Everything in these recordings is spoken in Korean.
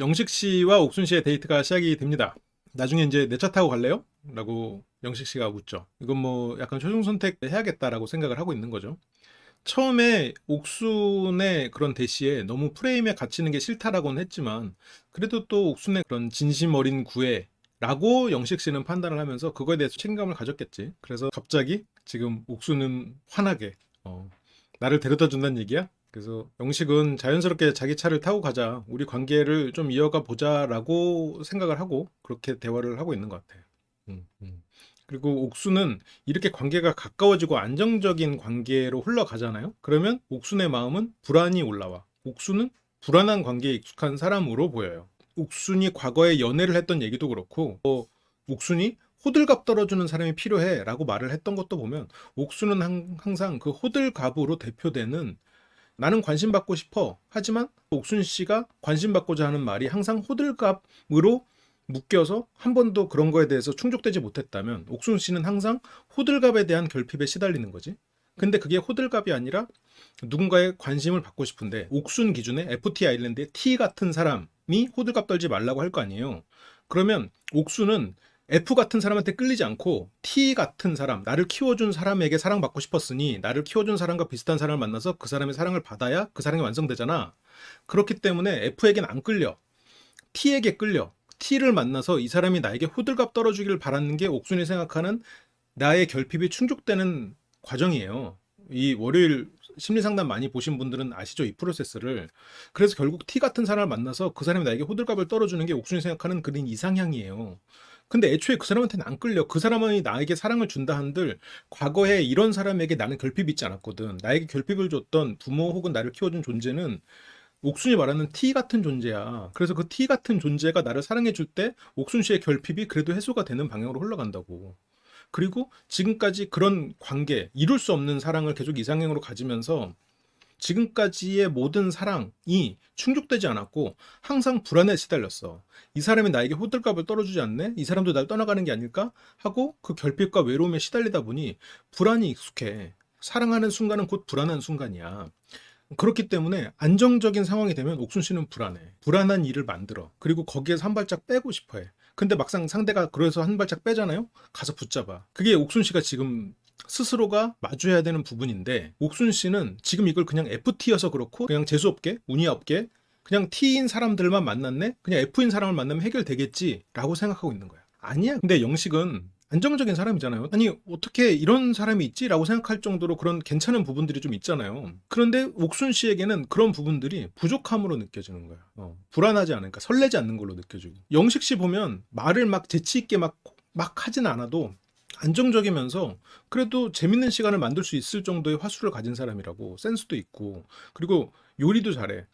영식 씨와 옥순 씨의 데이트가 시작이 됩니다. 나중에 이제 내 차 타고 갈래요? 라고 영식 씨가 묻죠. 이건 뭐 약간 최종 선택해야겠다라고 생각을 하고 있는 거죠. 처음에 옥순의 그런 대시에 너무 프레임에 갇히는 게 싫다라고는 했지만 그래도 또 옥순의 그런 진심 어린 구애라고 영식 씨는 판단을 하면서 그거에 대해서 책임감을 가졌겠지. 그래서 갑자기 지금 옥순은 환하게 나를 데려다 준다는 얘기야? 그래서 영식은 자연스럽게 자기 차를 타고 가자. 우리 관계를 좀 이어가 보자라고 생각을 하고 그렇게 대화를 하고 있는 것 같아. 음, 음. 그리고 옥수는 이렇게 관계가 가까워지고 안정적인 관계로 흘러가잖아요. 그러면 옥순의 마음은 불안이 올라와. 옥수는 불안한 관계에 익숙한 사람으로 보여요. 옥순이 과거에 연애를 했던 얘기도 그렇고, 옥순이 호들갑 떨어주는 사람이 필요해 라고 말을 했던 것도 보면 옥수는 항상 그 호들갑으로 대표되는 나는 관심받고 싶어. 하지만 옥순 씨가 관심받고자 하는 말이 항상 호들갑으로 묶여서 한 번도 그런 거에 대해서 충족되지 못했다면 옥순 씨는 항상 호들갑에 대한 결핍에 시달리는 거지. 근데 그게 호들갑이 아니라 누군가의 관심을 받고 싶은데 옥순 기준에 FT 아일랜드의 T 같은 사람이 호들갑 떨지 말라고 할 거 아니에요. 그러면 옥순은 F 같은 사람한테 끌리지 않고 T 같은 사람, 나를 키워준 사람에게 사랑받고 싶었으니 나를 키워준 사람과 비슷한 사람을 만나서 그 사람의 사랑을 받아야 그 사랑이 완성되잖아. 그렇기 때문에 F에겐 안 끌려. T에게 끌려. T를 만나서 이 사람이 나에게 호들갑 떨어주기를 바라는 게 옥순이 생각하는 나의 결핍이 충족되는 과정이에요. 이 월요일 심리 상담 많이 보신 분들은 아시죠? 이 프로세스를. 그래서 결국 T 같은 사람을 만나서 그 사람이 나에게 호들갑을 떨어주는 게 옥순이 생각하는 그린 이상향이에요. 근데 애초에 그 사람한테는 안 끌려. 그 사람이 나에게 사랑을 준다 한들 과거에 이런 사람에게 나는 결핍이 있지 않았거든. 나에게 결핍을 줬던 부모 혹은 나를 키워준 존재는 옥순이 말하는 T 같은 존재야. 그래서 그 T 같은 존재가 나를 사랑해 줄 때 옥순 씨의 결핍이 그래도 해소가 되는 방향으로 흘러간다고. 그리고 지금까지 그런 관계, 이룰 수 없는 사랑을 계속 이상형으로 가지면서 지금까지의 모든 사랑이 충족되지 않았고 항상 불안에 시달렸어. 이 사람이 나에게 호들갑을 떨어주지 않네? 이 사람도 날 떠나가는 게 아닐까? 하고 그 결핍과 외로움에 시달리다 보니 불안이 익숙해. 사랑하는 순간은 곧 불안한 순간이야. 그렇기 때문에 안정적인 상황이 되면 옥순 씨는 불안해. 불안한 일을 만들어. 그리고 거기에서 한 발짝 빼고 싶어 해. 근데 막상 상대가 그래서 한 발짝 빼잖아요? 가서 붙잡아. 그게 옥순 씨가 지금 스스로가 마주해야 되는 부분인데 옥순 씨는 지금 이걸 그냥 FT여서 그렇고 그냥 재수없게 운이 없게 그냥 T인 사람들만 만났네? 그냥 F인 사람을 만나면 해결되겠지라고 생각하고 있는 거야. 아니야. 근데 영식은 안정적인 사람이잖아요. 아니, 어떻게 이런 사람이 있지? 라고 생각할 정도로 그런 괜찮은 부분들이 좀 있잖아요. 그런데 옥순 씨에게는 그런 부분들이 부족함으로 느껴지는 거야. 불안하지 않으니까, 설레지 않는 걸로 느껴지고. 영식 씨 보면 말을 막 재치있게 막 하진 않아도 안정적이면서 그래도 재밌는 시간을 만들 수 있을 정도의 화술을 가진 사람이라고 센스도 있고 그리고 요리도 잘해.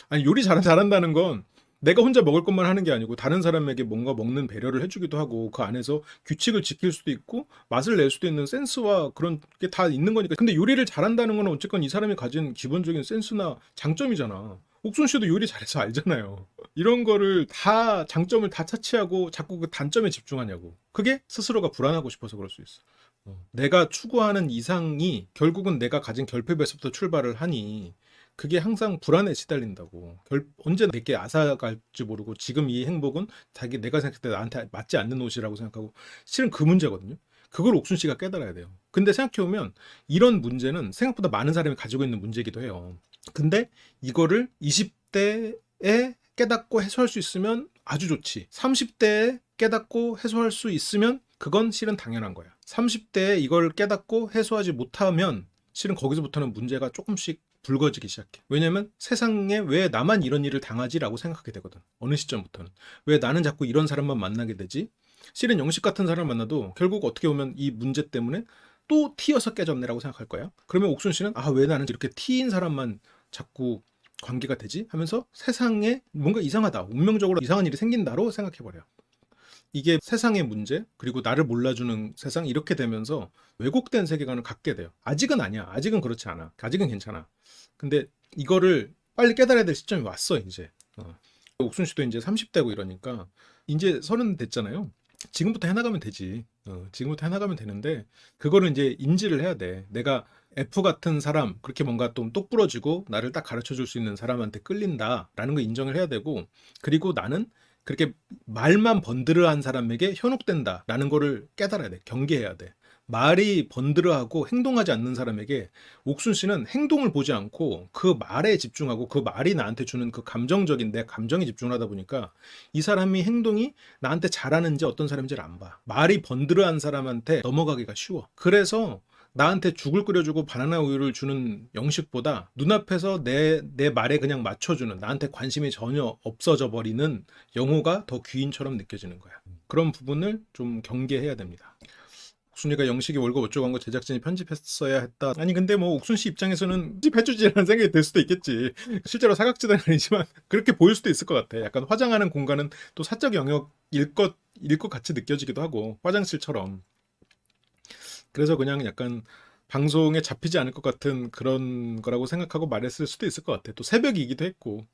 아니 요리 잘한다는 건 내가 혼자 먹을 것만 하는 게 아니고 다른 사람에게 뭔가 먹는 배려를 해주기도 하고 그 안에서 규칙을 지킬 수도 있고 맛을 낼 수도 있는 센스와 그런 게 다 있는 거니까. 근데 요리를 잘한다는 건 어쨌건 이 사람이 가진 기본적인 센스나 장점이잖아. 옥순 씨도 요리 잘해서 알잖아요. 이런 거를 다 장점을 다 차치하고 자꾸 그 단점에 집중하냐고. 그게 스스로가 불안하고 싶어서 그럴 수 있어. 내가 추구하는 이상이 결국은 내가 가진 결핍에서부터 출발을 하니 그게 항상 불안에 시달린다고. 언제 내게 앗아갈지 모르고 지금 이 행복은 내가 생각할 때 나한테 맞지 않는 옷이라고 생각하고 실은 그 문제거든요. 그걸 옥순 씨가 깨달아야 돼요. 근데 생각해보면 이런 문제는 생각보다 많은 사람이 가지고 있는 문제이기도 해요. 근데 이거를 20대에 깨닫고 해소할 수 있으면 아주 좋지. 30대에 깨닫고 해소할 수 있으면 그건 실은 당연한 거야. 30대에 이걸 깨닫고 해소하지 못하면 실은 거기서부터는 문제가 조금씩 불거지기 시작해. 왜냐면 세상에 왜 나만 이런 일을 당하지라고 생각하게 되거든. 어느 시점부터는. 왜 나는 자꾸 이런 사람만 만나게 되지? 실은 영식 같은 사람을 만나도 결국 어떻게 보면 이 문제 때문에 또 T여서 깨졌네라고 생각할 거야. 그러면 옥순 씨는 왜 나는 이렇게 T인 사람만 자꾸 관계가 되지? 하면서 세상에 뭔가 이상하다. 운명적으로 이상한 일이 생긴다로 생각해버려요. 이게 세상의 문제, 그리고 나를 몰라주는 세상, 이렇게 되면서 왜곡된 세계관을 갖게 돼요. 아직은 아니야. 아직은 그렇지 않아. 아직은 괜찮아. 근데 이거를 빨리 깨달아야 될 시점이 왔어, 이제. 옥순 씨도 이제 30대고 이러니까, 이제 30 됐잖아요. 지금부터 해나가면 되지. 지금부터 해나가면 되는데, 그거를 이제 인지를 해야 돼. 내가 F 같은 사람, 그렇게 뭔가 좀 똑부러지고 나를 딱 가르쳐 줄 수 있는 사람한테 끌린다라는 걸 인정을 해야 되고, 그리고 나는 그렇게 말만 번드르한 사람에게 현혹된다라는 거를 깨달아야 돼. 경계해야 돼. 말이 번드르하고 행동하지 않는 사람에게 옥순 씨는 행동을 보지 않고 그 말에 집중하고 그 말이 나한테 주는 그 감정적인 내 감정에 집중을 하다 보니까 이 사람이 행동이 나한테 잘하는지 어떤 사람인지를 안 봐. 말이 번드르한 사람한테 넘어가기가 쉬워. 그래서 나한테 죽을 끓여주고 바나나 우유를 주는 영식보다 눈앞에서 내 말에 그냥 맞춰주는, 나한테 관심이 전혀 없어져 버리는 영호가 더 귀인처럼 느껴지는 거야. 그런 부분을 좀 경계해야 됩니다. 옥순이가 영식이 월급 어쩌고 한 거 제작진이 편집했어야 했다. 아니 근데 뭐 옥순 씨 입장에서는 편집해주지라는 생각이 들 수도 있겠지. 실제로 사각지대는 아니지만 그렇게 보일 수도 있을 것 같아. 약간 화장하는 공간은 또 사적 영역일 것 같이 느껴지기도 하고, 화장실처럼. 그래서 그냥 약간 방송에 잡히지 않을 것 같은 그런 거라고 생각하고 말했을 수도 있을 것 같아. 또 새벽이기도 했고.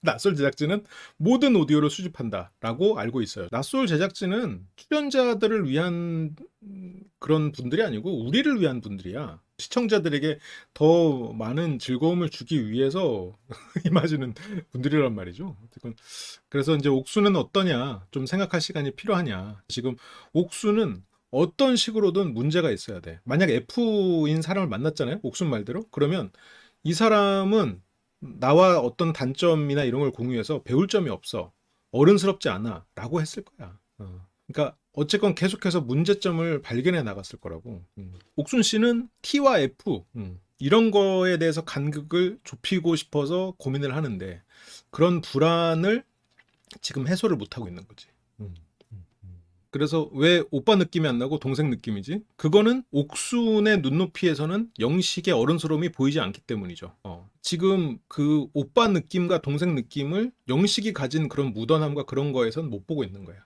낯솔 제작진은 모든 오디오를 수집한다라고 알고 있어요. 낯솔 제작진은 출연자들을 위한 그런 분들이 아니고 우리를 위한 분들이야. 시청자들에게 더 많은 즐거움을 주기 위해서 임해주는 분들이란 말이죠. 그래서 이제 옥수는 어떠냐 좀 생각할 시간이 필요하냐. 지금 옥수는 어떤 식으로든 문제가 있어야 돼. 만약 F인 사람을 만났잖아요. 옥순 말대로. 그러면 이 사람은 나와 어떤 단점이나 이런 걸 공유해서 배울 점이 없어. 어른스럽지 않아. 라고 했을 거야. 그러니까 어쨌건 계속해서 문제점을 발견해 나갔을 거라고. 옥순 씨는 T와 F 이런 거에 대해서 간극을 좁히고 싶어서 고민을 하는데 그런 불안을 지금 해소를 못 하고 있는 거지. 그래서 왜 오빠 느낌이 안 나고 동생 느낌이지? 그거는 옥순의 눈높이에서는 영식의 어른스러움이 보이지 않기 때문이죠. 지금 그 오빠 느낌과 동생 느낌을 영식이 가진 그런 무던함과 그런 거에선 못 보고 있는 거야.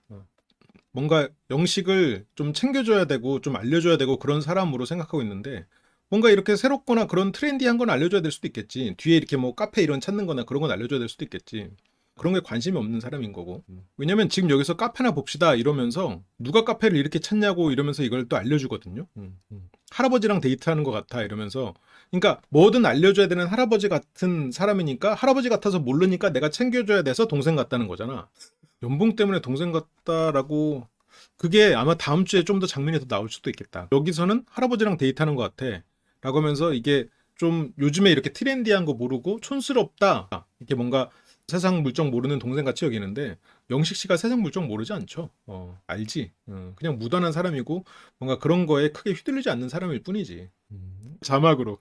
뭔가 영식을 좀 챙겨줘야 되고 좀 알려줘야 되고 그런 사람으로 생각하고 있는데 뭔가 이렇게 새롭거나 그런 트렌디한 건 알려줘야 될 수도 있겠지. 뒤에 이렇게 뭐 카페 이런 찾는 거나 그런 건 알려줘야 될 수도 있겠지. 그런 게 관심이 없는 사람인 거고. 왜냐면 지금 여기서 카페나 봅시다 이러면서 누가 카페를 이렇게 찾냐고 이러면서 이걸 또 알려주거든요. 할아버지랑 데이트하는 것 같아 이러면서. 그러니까 뭐든 알려줘야 되는 할아버지 같은 사람이니까 할아버지 같아서 모르니까 내가 챙겨줘야 돼서 동생 같다는 거잖아. 연봉 때문에 동생 같다라고, 그게 아마 다음 주에 좀 더 장면이 더 나올 수도 있겠다. 여기서는 할아버지랑 데이트하는 것 같아 라고 하면서 이게 좀 요즘에 이렇게 트렌디한 거 모르고 촌스럽다 이렇게 뭔가 세상 물정 모르는 동생 같이 여기는데 영식 씨가 세상 물정 모르지 않죠. 알지. 그냥 무던한 사람이고 뭔가 그런 거에 크게 휘둘리지 않는 사람일 뿐이지. 자막으로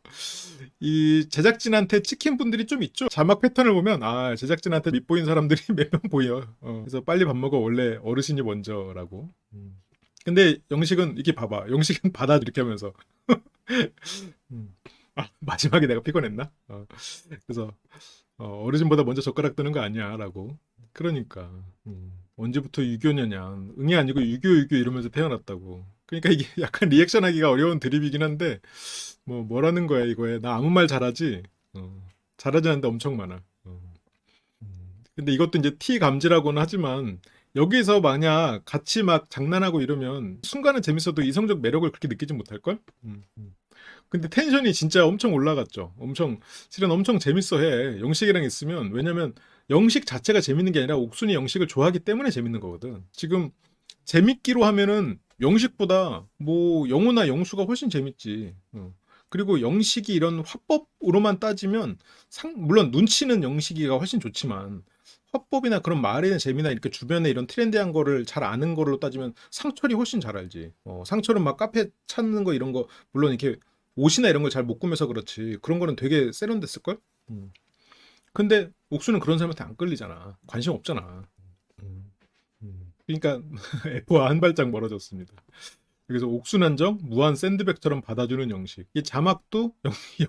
이 제작진한테 찍힌 분들이 좀 있죠. 자막 패턴을 보면 아 제작진한테 밉보인 사람들이 몇 명 보여. 그래서 빨리 밥 먹어 원래 어르신이 먼저라고. 근데 영식은 이게 봐봐. 영식은 받아 이렇게 하면서 아, 마지막에 내가 피곤했나? 그래서 어르신보다 먼저 젓가락 드는 거 아니야 라고. 그러니까 언제부터 유교냐냐. 응이 아니고 유교 이러면서 태어났다고. 그러니까 이게 약간 리액션 하기가 어려운 드립이긴 한데 뭐라는 거야 이거에. 나 아무 말 잘하지. 잘하지 않는데 엄청 많아. 근데 이것도 이제 T 감지라고는 하지만 여기서 만약 같이 막 장난하고 이러면 순간은 재밌어도 이성적 매력을 그렇게 느끼지 못할걸? 근데 텐션이 진짜 엄청 올라갔죠. 실은 엄청 재밌어 해. 영식이랑 있으면. 왜냐면 영식 자체가 재밌는 게 아니라 옥순이 영식을 좋아하기 때문에 재밌는 거거든. 지금 재밌기로 하면은 영식보다 뭐 영호나 영수가 훨씬 재밌지. 그리고 영식이 이런 화법으로만 따지면 물론 눈치는 영식이가 훨씬 좋지만 화법이나 그런 말에 대한 재미나 이렇게 주변에 이런 트렌디한 거를 잘 아는 걸로 따지면 상철이 훨씬 잘 알지. 상철은 막 카페 찾는 거 이런 거 물론 이렇게 옷이나 이런 걸 잘 못 꾸며서 그렇지. 그런 거는 되게 세련됐을걸? 근데 옥수는 그런 사람한테 안 끌리잖아. 관심 없잖아. 그러니까 F와 한 발짝 멀어졌습니다. 그래서 옥순한정 무한 샌드백처럼 받아주는 영식. 이 자막도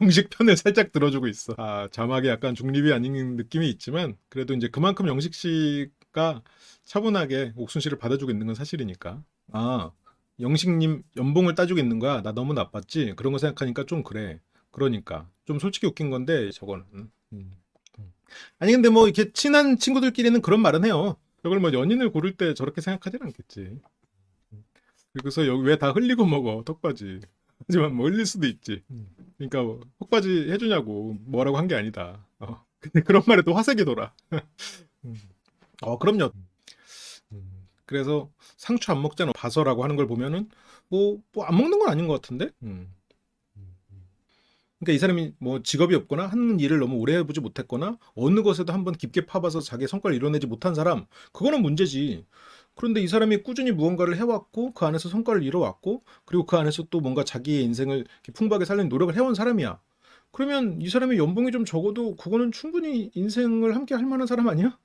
영식 편을 살짝 들어주고 있어. 아 자막이 약간 중립이 아닌 느낌이 있지만 그래도 이제 그만큼 영식 씨가 차분하게 옥순 씨를 받아주고 있는 건 사실이니까. 아 영식님 연봉을 따주고 있는 거야. 나 너무 나빴지. 그런 거 생각하니까 좀 그래. 그러니까 좀 솔직히 웃긴 건데 저거는. 아니 근데 뭐 이렇게 친한 친구들끼리는 그런 말은 해요. 저걸 뭐 연인을 고를 때 저렇게 생각하진 않겠지. 그래서 여기 왜 다 흘리고 먹어 턱받이. 하지만 멀릴 수도 있지. 그러니까 뭐 속바지 해주냐고 뭐라고 한 게 아니다. 근데 그런 말에 또 화색이 돌아. 음. 그럼요. 그래서 상추 안 먹자는 봐서라고 하는 걸 보면은 뭐 안 먹는 건 아닌 것 같은데. 그러니까 이 사람이 뭐 직업이 없거나 하는 일을 너무 오래 해보지 못했거나 어느 것에도 한번 깊게 파봐서 자기의 성과를 이뤄내지 못한 사람, 그거는 문제지. 그런데 이 사람이 꾸준히 무언가를 해왔고 그 안에서 성과를 이뤄왔고 그리고 그 안에서 또 뭔가 자기의 인생을 이렇게 풍부하게 살리는 노력을 해온 사람이야. 그러면 이 사람의 연봉이 좀 적어도 그거는 충분히 인생을 함께 할 만한 사람 아니야?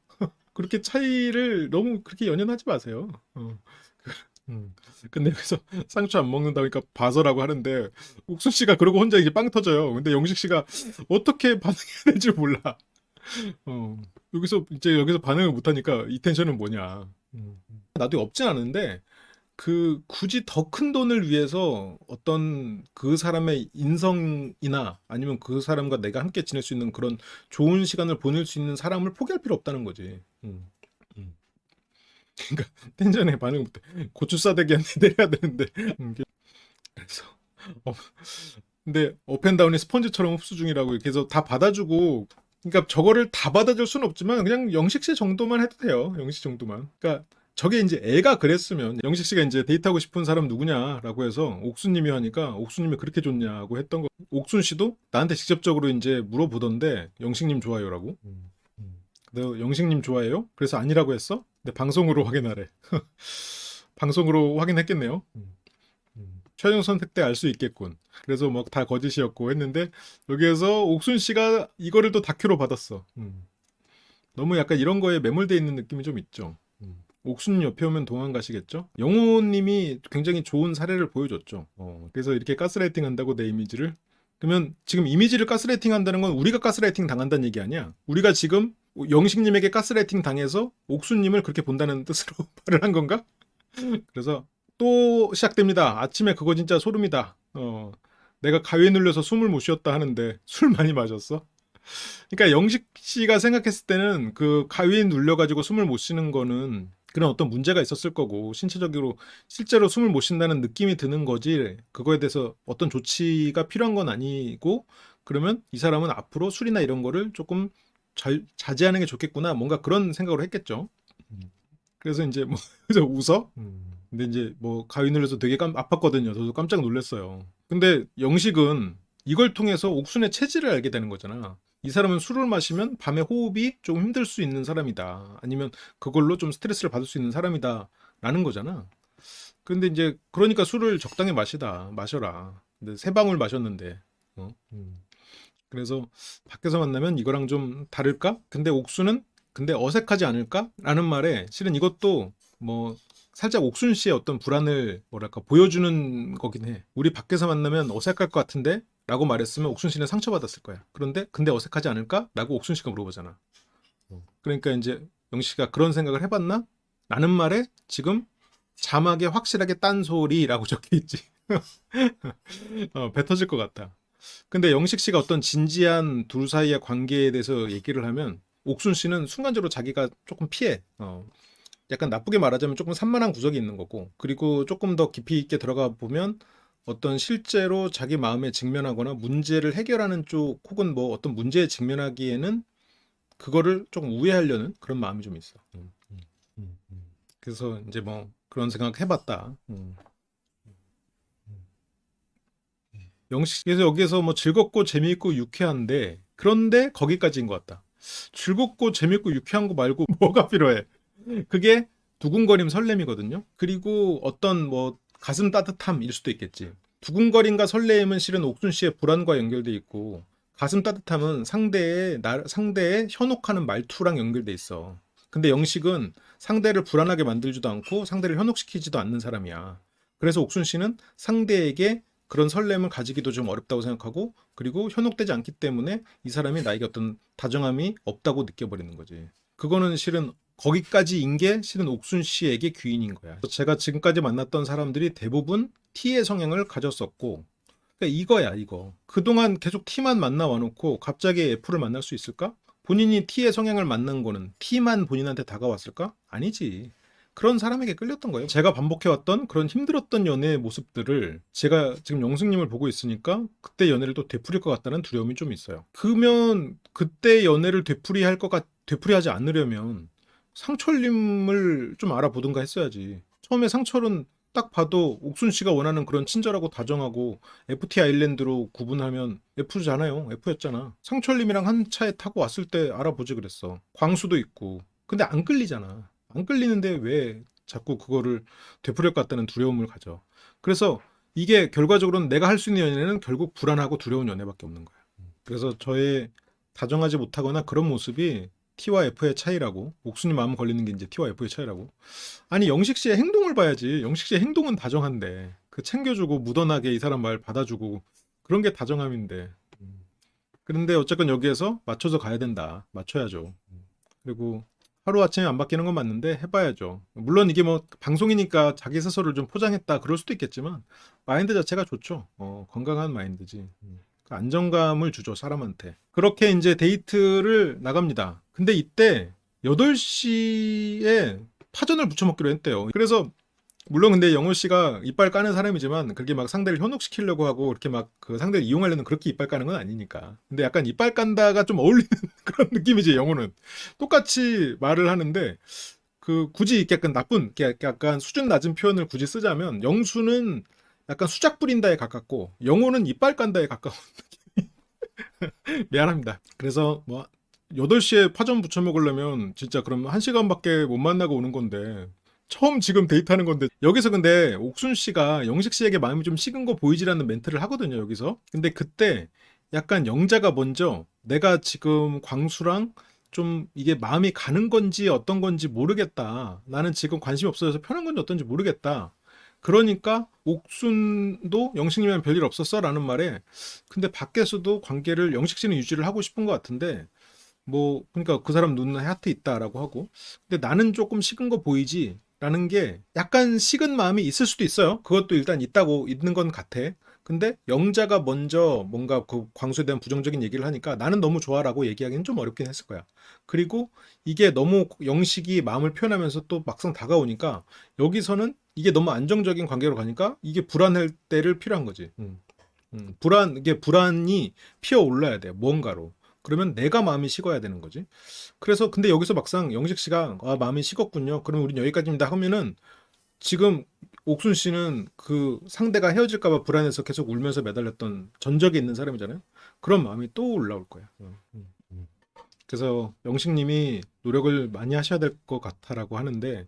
그렇게 차이를 너무 그렇게 연연하지 마세요. 음. 근데 여기서 상추 안 먹는다 그러니까 봐서라고 하는데 옥순 씨가 그러고 혼자 이제 빵 터져요. 근데 영식 씨가 어떻게 반응해야 될지 몰라. 여기서 반응을 못 하니까 이 텐션은 뭐냐. 나도 없진 않은데 그 굳이 더 큰 돈을 위해서 어떤 그 사람의 인성이나 아니면 그 사람과 내가 함께 지낼 수 있는 그런 좋은 시간을 보낼 수 있는 사람을 포기할 필요 없다는 거지. 음. 그러니까 텐션에 반응 못해. 고추 싸대기한테 내려야 되는데. 그래서 어, 근데 업앤다운이 스펀지처럼 흡수 중이라고 이렇게 해서 다 받아주고 그러니까 저거를 다 받아줄 수는 없지만 그냥 영식 씨 정도만 해도 돼요. 영식 정도만. 그러니까 저게 이제 애가 그랬으면 영식 씨가 이제 데이트하고 싶은 사람 누구냐라고 해서 옥수님이 하니까 옥수님이 그렇게 좋냐고 했던 거. 옥순 씨도 나한테 직접적으로 이제 물어보던데 영식님 좋아요라고. 너 영식님 좋아해요? 그래서 아니라고 했어? 근데 방송으로 확인하래. 방송으로 확인했겠네요. 최종 선택 때 알 수 있겠군. 그래서 뭐 다 거짓이었고 했는데 여기에서 옥순 씨가 이거를 또 다큐로 받았어. 너무 약간 이런 거에 매몰돼 있는 느낌이 좀 있죠. 옥순 옆에 오면 도망 가시겠죠? 영호님이 굉장히 좋은 사례를 보여줬죠. 그래서 이렇게 가스라이팅 한다고 내 이미지를. 그러면 지금 이미지를 가스라이팅 한다는 건 우리가 가스라이팅 당한다는 얘기 아니야. 우리가 지금 영식님에게 가스라이팅 당해서 옥순님을 그렇게 본다는 뜻으로 말을 한 건가? 그래서 또 시작됩니다. 아침에 그거 진짜 소름이다. 내가 가위에 눌려서 숨을 못 쉬었다 하는데 술 많이 마셨어? 그러니까 영식 씨가 생각했을 때는 그 가위에 눌려가지고 숨을 못 쉬는 거는 그런 어떤 문제가 있었을 거고 신체적으로 실제로 숨을 못 쉰다는 느낌이 드는 거지 그거에 대해서 어떤 조치가 필요한 건 아니고 그러면 이 사람은 앞으로 술이나 이런 거를 조금 자제하는 게 좋겠구나 뭔가 그런 생각을 했겠죠. 그래서 이제 뭐 그래서 웃어? 근데 이제 뭐 가위 눌려서 되게 아팠거든요. 저도 깜짝 놀랐어요. 근데 영식은 이걸 통해서 옥순의 체질을 알게 되는 거잖아. 이 사람은 술을 마시면 밤에 호흡이 좀 힘들 수 있는 사람이다. 아니면 그걸로 좀 스트레스를 받을 수 있는 사람이다. 라는 거잖아. 근데 이제 그러니까 술을 적당히 마셔라. 근데 세 방울 마셨는데. 어? 그래서 밖에서 만나면 이거랑 좀 다를까? 근데 옥수는 근데 어색하지 않을까? 라는 말에 실은 이것도 뭐 살짝 옥순 씨의 어떤 불안을 뭐랄까 보여주는 거긴 해. 우리 밖에서 만나면 어색할 것 같은데? 라고 말했으면 옥순 씨는 상처받았을 거야. 그런데 근데 어색하지 않을까? 라고 옥순 씨가 물어보잖아. 그러니까 이제 영식 씨가 그런 생각을 해봤나? 라는 말에 지금 자막에 확실하게 딴소리라고 적혀 있지. 배 터질 것 같아. 근데 영식 씨가 어떤 진지한 둘 사이의 관계에 대해서 얘기를 하면 옥순 씨는 순간적으로 자기가 조금 피해. 약간 나쁘게 말하자면 조금 산만한 구석이 있는 거고 그리고 조금 더 깊이 있게 들어가 보면 어떤 실제로 자기 마음에 직면하거나 문제를 해결하는 쪽 혹은 뭐 어떤 문제에 직면하기에는 그거를 조금 우회하려는 그런 마음이 좀 있어. 그래서 이제 뭐 그런 생각 해봤다. 영식에서 여기에서 뭐 즐겁고 재미있고 유쾌한데 그런데 거기까지인 것 같다. 즐겁고 재밌고 유쾌한 거 말고 뭐가 필요해? 그게 두근거림 설렘이거든요. 그리고 어떤 뭐 가슴 따뜻함일 수도 있겠지. 두근거림과 설렘은 실은 옥순 씨의 불안과 연결돼 있고 가슴 따뜻함은 상대의 현혹하는 말투랑 연결돼 있어. 근데 영식은 상대를 불안하게 만들지도 않고 상대를 현혹시키지도 않는 사람이야. 그래서 옥순 씨는 상대에게 그런 설렘을 가지기도 좀 어렵다고 생각하고 그리고 현혹되지 않기 때문에 이 사람이 나에게 어떤 다정함이 없다고 느껴버리는 거지. 그거는 실은 거기까지인 게 실은 옥순 씨에게 귀인인 거야. 제가 지금까지 만났던 사람들이 대부분 T의 성향을 가졌었고 그러니까 이거야 이거. 그동안 계속 T만 만나와 놓고 갑자기 F를 만날 수 있을까? 본인이 T의 성향을 만난 거는 T만 본인한테 다가왔을까? 아니지. 그런 사람에게 끌렸던 거예요. 제가 반복해왔던 그런 힘들었던 연애의 모습들을 제가 지금 영숙님을 보고 있으니까 그때 연애를 또 되풀이할 것 같다는 두려움이 좀 있어요. 그러면 그때 연애를 되풀이하지 않으려면 상철님을 좀 알아보든가 했어야지. 처음에 상철은 딱 봐도 옥순 씨가 원하는 그런 친절하고 다정하고 FT 아일랜드로 구분하면 F잖아요. F였잖아. 상철님이랑 한 차에 타고 왔을 때 알아보지 그랬어. 광수도 있고. 근데 안 끌리잖아. 안 끌리는데 왜 자꾸 그거를 되풀이할 것 같다는 두려움을 가져. 그래서 이게 결과적으로는 내가 할 수 있는 연애는 결국 불안하고 두려운 연애밖에 없는 거야. 그래서 저의 다정하지 못하거나 그런 모습이 T와 F의 차이라고, 옥순이 마음 걸리는 게 이제 T와 F의 차이라고. 아니 영식 씨의 행동을 봐야지. 영식 씨의 행동은 다정한데 그 챙겨주고 무던하게 이 사람 말 받아주고 그런 게 다정함인데. 그런데 어쨌건 여기에서 맞춰서 가야 된다. 맞춰야죠. 그리고 하루아침에 안 바뀌는 건 맞는데 해봐야죠. 물론 이게 뭐 방송이니까 자기 스스로를 좀 포장했다 그럴 수도 있겠지만 마인드 자체가 좋죠. 건강한 마인드지. 그 안정감을 주죠, 사람한테. 그렇게 이제 데이트를 나갑니다. 근데 이때 8시에 파전을 부쳐먹기로 했대요. 그래서 물론 근데 영호 씨가 이빨 까는 사람이지만 그게 막 상대를 현혹시키려고 하고 이렇게 막 그 상대를 이용하려는 그렇게 이빨 까는 건 아니니까. 근데 약간 이빨 깐다가 좀 어울리는 그런 느낌이지, 영호는. 똑같이 말을 하는데 그 굳이 이렇게 약간 나쁜, 이렇게 약간 수준 낮은 표현을 굳이 쓰자면 영수는 약간 수작 부린다에 가깝고 영호는 이빨 깐다에 가까운. 미안합니다. 그래서 뭐 8시에 파전 부쳐 먹으려면 진짜 그럼 1시간밖에 못 만나고 오는 건데 처음 지금 데이트하는 건데 여기서 근데 옥순 씨가 영식 씨에게 마음이 좀 식은 거 보이지라는 멘트를 하거든요, 여기서. 근데 그때 약간 영자가 먼저 내가 지금 광수랑 좀 이게 마음이 가는 건지 어떤 건지 모르겠다. 나는 지금 관심이 없어져서 편한 건지 어떤지 모르겠다. 그러니까 옥순도 영식님이랑 별일 없었어? 라는 말에 근데 밖에서도 관계를 영식 씨는 유지를 하고 싶은 것 같은데 뭐 그러니까 그 사람 눈에 하트 있다라고 하고 근데 나는 조금 식은 거 보이지? 라는 게 약간 식은 마음이 있을 수도 있어요. 그것도 일단 있다고 있는 건 같아. 근데 영자가 먼저 뭔가 그 광수에 대한 부정적인 얘기를 하니까 나는 너무 좋아라고 얘기하기는 좀 어렵긴 했을 거야. 그리고 이게 너무 영식이 마음을 표현하면서 또 막상 다가오니까 여기서는 이게 너무 안정적인 관계로 가니까 이게 불안할 때를 필요한 거지. 이게 불안이 피어 올라야 돼. 뭔가로. 그러면 내가 마음이 식어야 되는 거지. 그래서 근데 여기서 막상 영식 씨가 아, 마음이 식었군요. 그럼 우린 여기까지입니다 하면은 지금 옥순 씨는 그 상대가 헤어질까 봐 불안해서 계속 울면서 매달렸던 전적이 있는 사람이잖아요. 그런 마음이 또 올라올 거야. 그래서 영식 님이 노력을 많이 하셔야 될 것 같아라고 하는데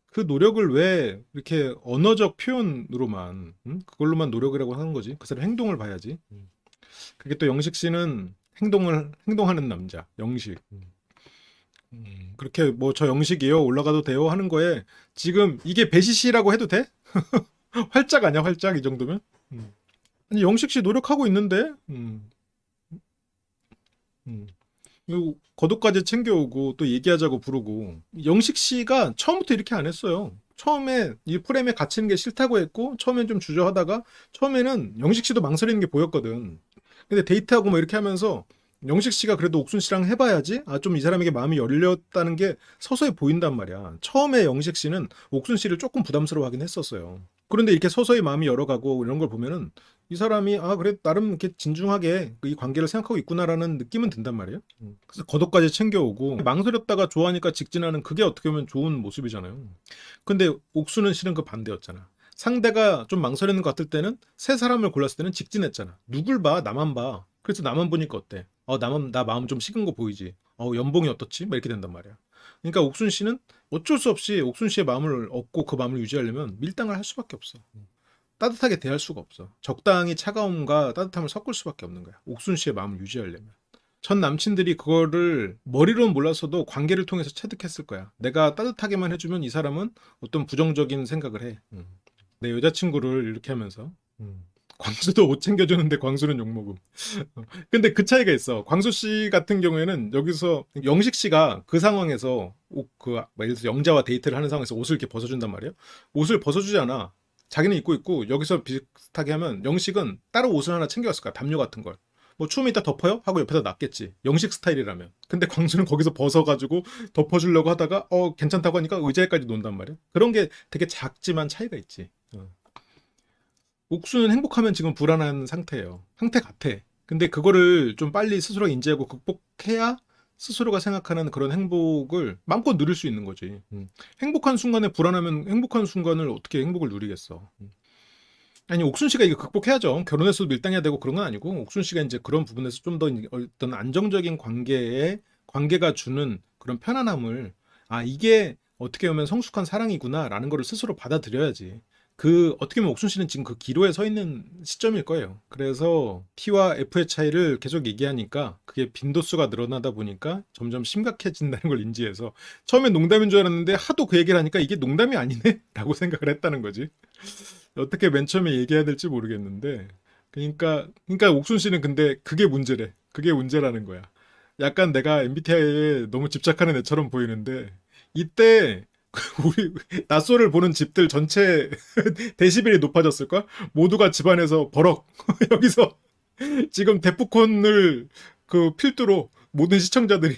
그 노력을 왜 이렇게 언어적 표현으로만 그걸로만 노력이라고 하는 거지? 그 사람 행동을 봐야지. 그게 또 영식 씨는 행동하는 남자 영식. 그렇게 뭐 저 영식이요 올라가도 돼요 하는 거에 지금 이게 배시시라고 해도 돼? 활짝 아니야 활짝 이 정도면? 아니 영식 씨 노력하고 있는데. 그리고 거독까지 챙겨오고 또 얘기하자고 부르고 영식 씨가 처음부터 이렇게 안 했어요. 처음에 이 프레임에 갇히는 게 싫다고 했고 처음엔 좀 주저하다가 처음에는 영식 씨도 망설이는 게 보였거든. 근데 데이트하고 뭐 이렇게 하면서 영식 씨가 그래도 옥순 씨랑 해봐야지 아 좀 이 사람에게 마음이 열렸다는 게 서서히 보인단 말이야. 처음에 영식 씨는 옥순 씨를 조금 부담스러워하긴 했었어요. 그런데 이렇게 서서히 마음이 열어가고 이런 걸 보면은 이 사람이 아 그래 나름 이렇게 진중하게 이 관계를 생각하고 있구나라는 느낌은 든단 말이에요. 그래서 겉옷까지 챙겨오고 망설였다가 좋아하니까 직진하는 그게 어떻게 보면 좋은 모습이잖아요. 근데 옥수는 실은 그 반대였잖아. 상대가 좀 망설이는 것 같을 때는 새 사람을 골랐을 때는 직진했잖아. 누굴 봐? 나만 봐. 그래서 나만 보니까 어때? 나 마음 좀 식은 거 보이지? 연봉이 어떻지? 막 이렇게 된단 말이야. 그러니까 옥순 씨는 어쩔 수 없이 옥순 씨의 마음을 얻고 그 마음을 유지하려면 밀당을 할 수밖에 없어. 따뜻하게 대할 수가 없어. 적당히 차가움과 따뜻함을 섞을 수밖에 없는 거야. 옥순 씨의 마음을 유지하려면. 전 남친들이 그거를 머리로는 몰랐어도 관계를 통해서 체득했을 거야. 내가 따뜻하게만 해주면 이 사람은 어떤 부정적인 생각을 해. 내 여자친구를 이렇게 하면서. 광수도 옷 챙겨주는데 광수는 욕먹음. 근데 그 차이가 있어. 광수 씨 같은 경우에는 여기서 영식 씨가 그 상황에서 예를 들어서 영자와 데이트를 하는 상황에서 옷을 이렇게 벗어준단 말이에요. 옷을 벗어주지 않아. 자기는 입고 있고 여기서 비슷하게 하면 영식은 따로 옷을 하나 챙겨왔을 거야. 담요 같은 걸. 뭐 추우면 이따 덮어요? 하고 옆에다 놨겠지. 영식 스타일이라면. 근데 광수는 거기서 벗어가지고 덮어주려고 하다가 괜찮다고 하니까 의자에까지 논단 말이야. 그런 게 되게 작지만 차이가 있지. 옥수는 행복하면 지금 불안한 상태예요. 상태 같아. 근데 그거를 좀 빨리 스스로가 인지하고 극복해야 스스로가 생각하는 그런 행복을 마음껏 누릴 수 있는 거지. 행복한 순간에 불안하면 행복한 순간을 어떻게 행복을 누리겠어. 아니, 옥순 씨가 이거 극복해야죠. 결혼해서도 밀당해야 되고 그런 건 아니고, 옥순 씨가 이제 그런 부분에서 좀 더 어떤 안정적인 관계가 주는 그런 편안함을, 아, 이게 어떻게 보면 성숙한 사랑이구나라는 거를 스스로 받아들여야지. 어떻게 보면 옥순 씨는 지금 그 기로에 서 있는 시점일 거예요. 그래서 T와 F의 차이를 계속 얘기하니까 그게 빈도수가 늘어나다 보니까 점점 심각해진다는 걸 인지해서 처음엔 농담인 줄 알았는데 하도 그 얘기를 하니까 이게 농담이 아니네? 라고 생각을 했다는 거지. 어떻게 맨 처음에 얘기해야 될지 모르겠는데. 그러니까 옥순 씨는 근데 그게 문제래. 그게 문제라는 거야. 약간 내가 MBTI에 너무 집착하는 애처럼 보이는데 이때 우리 낮소를 보는 집들 전체 데시벨이 높아졌을까? 모두가 집안에서 버럭 여기서 지금 데프콘을 그 필두로 모든 시청자들이